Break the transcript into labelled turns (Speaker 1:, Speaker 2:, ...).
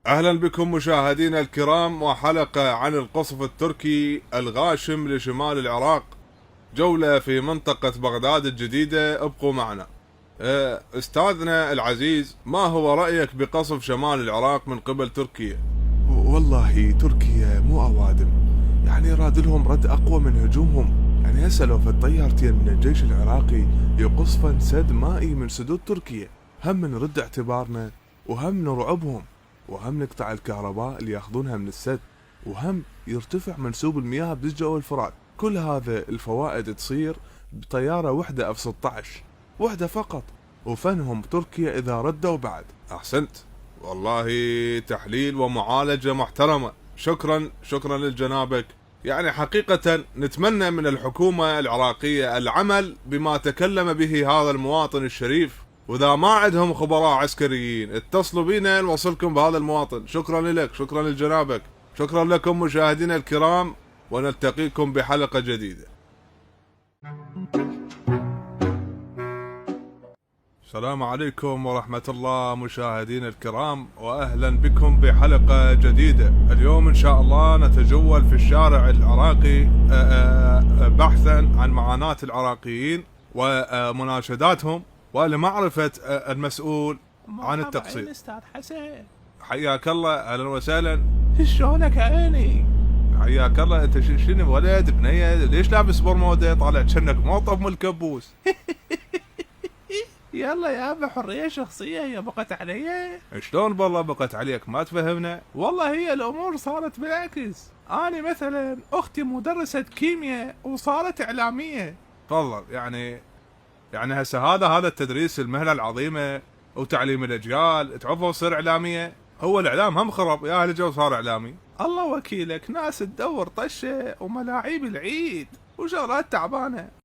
Speaker 1: أهلا بكم مشاهدينا الكرام وحلقة عن القصف التركي الغاشم لشمال العراق. جولة في منطقة بغداد الجديدة، ابقوا معنا. أستاذنا العزيز، ما هو رأيك بقصف شمال العراق من قبل تركيا؟
Speaker 2: والله تركيا مو أوادم، يعني راد لهم رد أقوى من هجومهم. يعني هسه لو فد طيارتين من الجيش العراقي يقصفن سد مائي من سدود تركيا، هم نرد اعتبارنا وهم نرعبهم وهم نقطع الكهرباء اللي ياخذونها من السد، وهم يرتفع منسوب المياه بدجلة والفرات. كل هذا الفوائد تصير بطيارة وحدة F-16 وحدة فقط، وفنهم تركيا إذا ردوا بعد.
Speaker 1: أحسنت، والله تحليل ومعالجة محترمة. شكرا لجنابك. يعني حقيقة نتمنى من الحكومة العراقية العمل بما تكلم به هذا المواطن الشريف، وإذا ما عندهم خبراء عسكريين اتصلوا بينا نوصلكم بهذا المواطن. شكرا لك، شكرا لجنابك، شكرا لكم مشاهدينا الكرام، ونلتقيكم بحلقة جديدة. السلام عليكم ورحمة الله مشاهدينا الكرام، وأهلا بكم بحلقة جديدة. اليوم إن شاء الله نتجول في الشارع العراقي بحثا عن معاناة العراقيين ومناشداتهم ولمعرفة المسؤول عن التقصير.
Speaker 3: استاذ حسن،
Speaker 1: حياك الله، أهلا وسهلا.
Speaker 3: شلونك عيني؟
Speaker 1: حياك الله. أنت شنو ولد بنية؟ ليش لابس برموده طالع كأنك موطب من الكبوس؟
Speaker 3: يلا يابا، حرية شخصية هي بقت علي.
Speaker 1: شلون بالله بقت عليك؟ ما تفهمنا.
Speaker 3: والله هي الأمور صارت بالعكس. أنا مثلا أختي مدرسة كيمياء وصارت إعلامية.
Speaker 1: تفضل. يعني هسه هذا التدريس، المهنة العظيمة وتعليم الأجيال، تعرفوا تصير إعلامية. هو الإعلام هم خرب، يا أهل الجو صار إعلامي.
Speaker 3: الله وكيلك، ناس تدور طشة وملاعيب العيد وشغلات تعبانة.